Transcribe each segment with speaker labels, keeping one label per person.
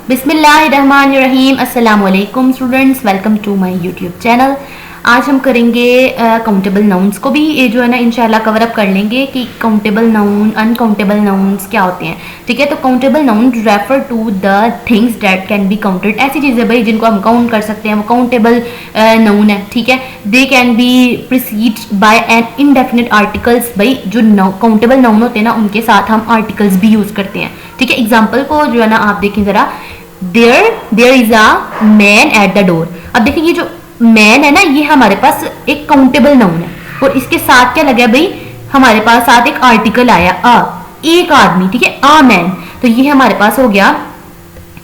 Speaker 1: बिस्मिल्लाहिर्रहमानिर्रहीम। अस्सलाम वालेकुम students, welcome to my YouTube channel. आज हम करेंगे काउंटेबल नाउन्स को भी ये जो है ना इंशाल्लाह कवर अप कर लेंगे कि काउंटेबल नाउन अनकाउंटेबल नाउन्स क्या होते हैं। ठीक है, तो countable noun refer to the things that can be counted. ऐसी चीज़ें भाई जिनको हम काउंट कर सकते हैं वो काउंटेबल नाउन है। ठीक है, they can be preceded by an indefinite articles. भाई जो काउंटेबल नाउन होते हैं ना उनके साथ हम आर्टिकल्स भी यूज करते हैं। ठीक है, एग्जाम्पल को जो है ना आप देखें जरा। There is a man at the door. अब देखिए ये जो मैन है ना ये हमारे पास एक काउंटेबल नाउन है और इसके साथ क्या लगा भाई, हमारे पास साथ एक आर्टिकल आया अ, एक आदमी। ठीक है, अ मैन, तो ये हमारे पास हो गया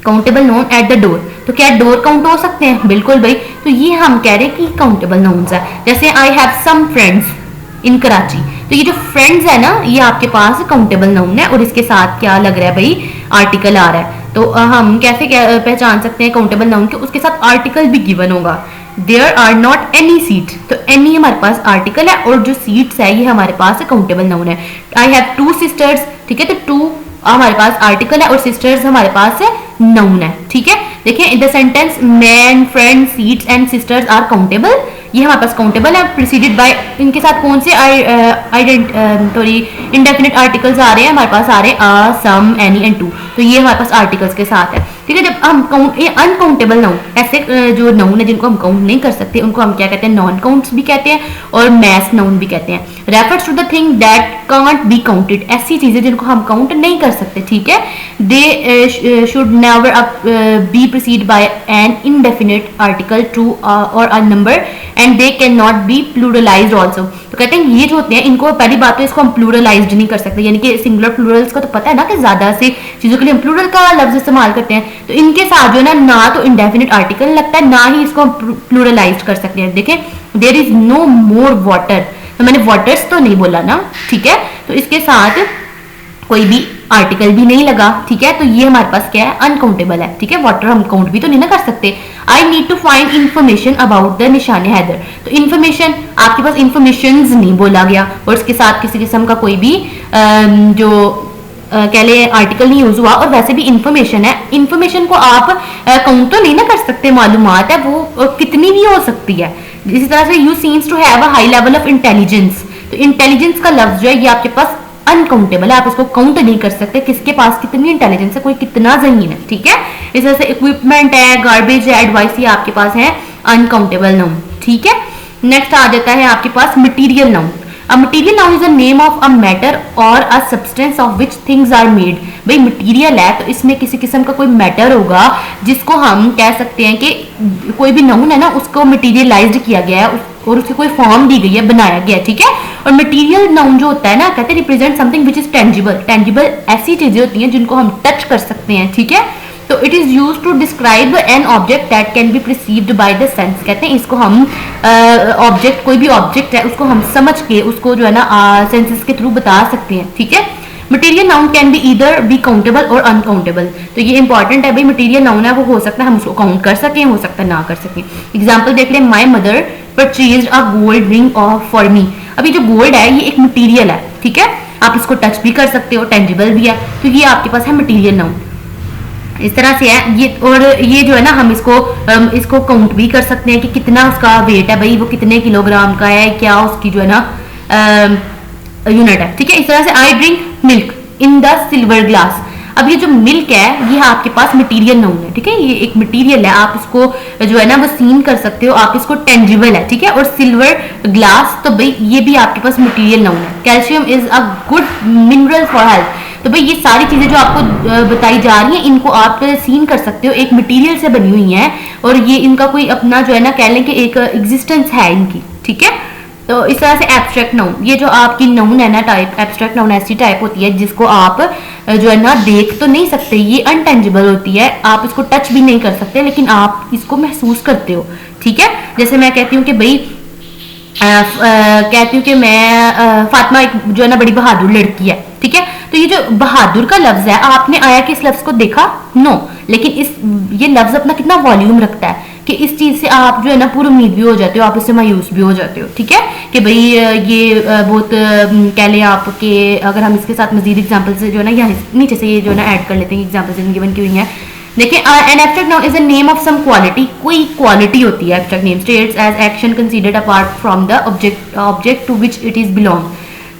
Speaker 1: countable noun eight the door. तो क्या डोर काउंट हो सकते हैं? बिल्कुल भाई। तो ये हम कह रहे हैं कि काउंटेबल नाउन्स है। जैसे I have some friends in Karachi, तो ये जो फ्रेंड्स है ना ये आपके पास काउंटेबल नाउन है और इसके साथ क्या लग रहा है भाई, आर्टिकल आ रहा है। तो हम कैसे पहचान सकते हैं काउंटेबल नाउन के? उसके साथ आर्टिकल भी गिवन होगा। There are not any seat, तो एनी हमारे पास आर्टिकल है और जो सीट्स है ये हमारे पास काउंटेबल नाउन है। आई हैव टू सिस्टर्स, ठीक है, तो टू हमारे पास आर्टिकल है और सिस्टर्स हमारे पास नाउन है। ठीक है, देखिए in the sentence man friend seats and sisters are countable, ये हमारे पास काउंटेबल है। प्रीसीडेड बाय, इनके साथ कौन से इंडेफिनिट आर्टिकल्स आ रहे हैं? हमारे पास आ रहे हैं अ, सम, एनी एंड टू, तो ये हमारे पास आर्टिकल्स के साथ है। ठीक है, जब हम काउंट अनकाउंटेबल नाउन, ऐसे जो नाउन है जिनको हम काउंट नहीं कर सकते उनको हम क्या कहते हैं? नॉन काउंट्स भी कहते हैं और मैस नाउन भी कहते हैं। Refers to the thing that can't be counted, ऐसी चीजें जिनको हम काउंट नहीं कर सकते। ठीक है, they should never be preceded by an indefinite article too और a number and they can not be pluralised also. तो कहते हैं ये जो होते हैं इनको, पहली बात तो इसको हम प्लूरलाइज्ड नहीं कर सकते, यानी कि सिंगुलर प्लूरल्स का तो पता है ना कि ज्यादा से चीजों के लिए हम प्लूरल का लफ्ज इस्तेमाल करते हैं। तो इनके साथ जो है ना तो इंडेफिनिट आर्टिकल लगता है, ना ही इसको हम प्लूरलाइज्ड कर सकते हैं। देखें, there is no more water, तो मैंने वाटर्स तो नहीं बोला ना। ठीक है, तो इसके साथ कोई भी आर्टिकल भी नहीं लगा। ठीक है, तो ये हमारे पास क्या है? अनकाउंटेबल है। ठीक है, वाटर हम काउंट भी तो नहीं ना कर सकते। I need to find information about the Nishan Haider, तो इन्फॉर्मेशन आपके पास इन्फॉर्मेशन नहीं बोला गया और इसके साथ किसी किस्म का कोई भी जो कह ले आर्टिकल नहीं यूज हुआ। और वैसे भी इंफॉर्मेशन है, इंफॉर्मेशन को आप काउंट तो नहीं ना कर सकते, मालूमात है वो कितनी भी हो सकती है। इसी तरह से you seems to have a high level of intelligence, तो इंटेलिजेंस का लफ्ज जो है ये आपके पास अनकाउंटेबल है, आप इसको काउंट नहीं कर सकते किसके पास कितनी इंटेलिजेंस है, कोई कितना ज़हीन है। ठीक है, इस तरह से इक्विपमेंट है, गार्बेज है, एडवाइस, ये आपके पास है अनकाउंटेबल नाउन। ठीक है, नेक्स्ट आ जाता है आपके पास material noun. A material noun is a name of a matter or a substance of which things are made। भाई मटीरियल है तो इसमें किसी किस्म का कोई मैटर होगा जिसको हम कह सकते हैं कि कोई भी नाउन है ना उसको मटीरियलाइज्ड किया गया है और उसकी कोई फॉर्म दी गई है, बनाया गया है। ठीक है, और मटीरियल नाउन जो होता है ना कहते हैं represent something which is tangible. Tangible ऐसी चीजें होती हैं जिनको हम टच कर सकते हैं। ठीक है, तो it is use to describe an object that can be perceived by the sense. कहते हैं इसको हम ऑब्जेक्ट, कोई भी ऑब्जेक्ट है उसको हम समझ के उसको जो है ना सेंसेस के थ्रू बता सकते हैं। ठीक है, material noun can be either be countable और अनकाउंटेबल, तो ये इंपॉर्टेंट है भाई। मटेरियल नाउन है वो हो सकता है हम उसको काउंट कर सकें, हो सकता है ना कर सकें। एग्जाम्पल देख लें, my mother purchased a gold ring of for me. अभी जो गोल्ड है ये एक मटीरियल है। ठीक है, आप इसको टच भी कर सकते हो, टेंजिबल भी है, तो ये आपके पास है मटीरियल नाउन। इस तरह से है ये, और ये जो है ना हम इसको काउंट भी कर सकते हैं कि कितना उसका वेट है, भाई वो कितने किलोग्राम का है, क्या उसकी जो है ना यूनिट है। ठीक है, इस तरह से I drink milk in the silver glass. अब ये जो मिल्क है ये आपके पास मटेरियल नाउन है। ठीक है, ये एक मटेरियल है, आप उसको जो है ना वो सीन कर सकते हो, आप इसको टेंजिबल है। ठीक है, और सिल्वर ग्लास तो भाई ये भी आपके पास मटेरियल नाउन है। Calcium is a good mineral for health, तो भाई ये सारी चीजें जो आपको बताई जा रही हैं इनको आप सीन कर सकते हो, एक मटेरियल से बनी हुई हैं और ये इनका कोई अपना जो है ना कह लें कि एक एग्जिस्टेंस है इनकी। ठीक है, तो इस तरह से एब्स्ट्रैक्ट नाउन, ये जो आपकी नाउन है ना टाइप, एब्स्ट्रैक्ट नाउन ऐसी टाइप होती है जिसको आप जो है ना देख तो नहीं सकते, ये अनटेंजिबल होती है, आप इसको टच भी नहीं कर सकते लेकिन आप इसको महसूस करते हो। ठीक है, जैसे मैं कहती हूँ कि भाई कहती हूँ कि मैं फातिमा एक जो है ना बड़ी बहादुर लड़की है। ठीक है, तो ये जो बहादुर का लफ्ज है आपने आया कि इस लफ्ज को देखा? नो, लेकिन ये लफ्ज अपना कितना वॉल्यूम रखता है कि इस चीज से आप जो है ना पूरी उम्मीद भी हो जाते हो, आप इससे मायूस भी हो जाते हो। ठीक है, कि भाई ये बहुत कह लें आपके, अगर हम इसके साथ मजीद एग्जाम्पल से जो है ना यहाँ नीचे से ये जो है ना ऐड कर लेते हैं, एग्जाम्पल गिवन की हुई है देखिए an abstract noun is a name of some quality, कोई क्वालिटी होती है abstract name, states as action considered apart from the object to which it is belong.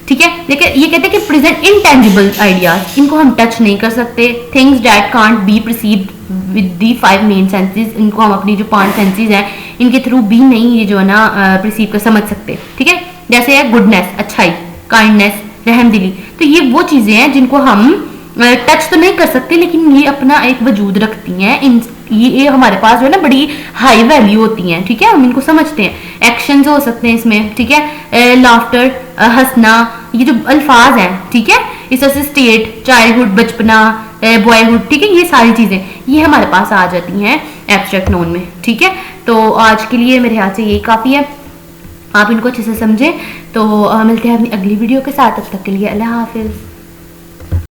Speaker 1: ठीक है, देखिए ये कहते हैं कि प्रेजेंट इनटेंजिबल आइडियाज, इनको हम टच नहीं कर सकते। Things that can't be perceived with the 5 main senses, इनको हम अपनी जो 5 सेंसेस हैं इनके थ्रू भी नहीं ये जो है ना परसीव कर समझ सकते। ठीक है, जैसे है गुडनेस, अच्छाई, काइंडनेस, रहमदिली, तो ये वो चीजें हैं जिनको हम टच तो नहीं कर सकते लेकिन ये अपना एक वजूद रखती हैं। इन ये हमारे पास जो है ना बड़ी हाई वैल्यू होती हैं। ठीक है, हम इनको समझते हैं। एक्शंस हो सकते हैं इसमें। ठीक है, लाफ्टर, हंसना, ये जो अल्फाज हैं, ठीक है, इस तरह से स्टेट, चाइल्डहुड, बचपना, बॉयहुड, ठीक है, ये सारी चीजें ये हमारे पास आ जाती हैं एब्स्ट्रैक्ट नोन में। ठीक है, तो आज के लिए मेरे ख्याल से यही काफी है, आप इनको अच्छे से समझें। तो मिलते हैं अपनी अगली वीडियो के साथ, तब तक के लिए अल्लाह हाफिज।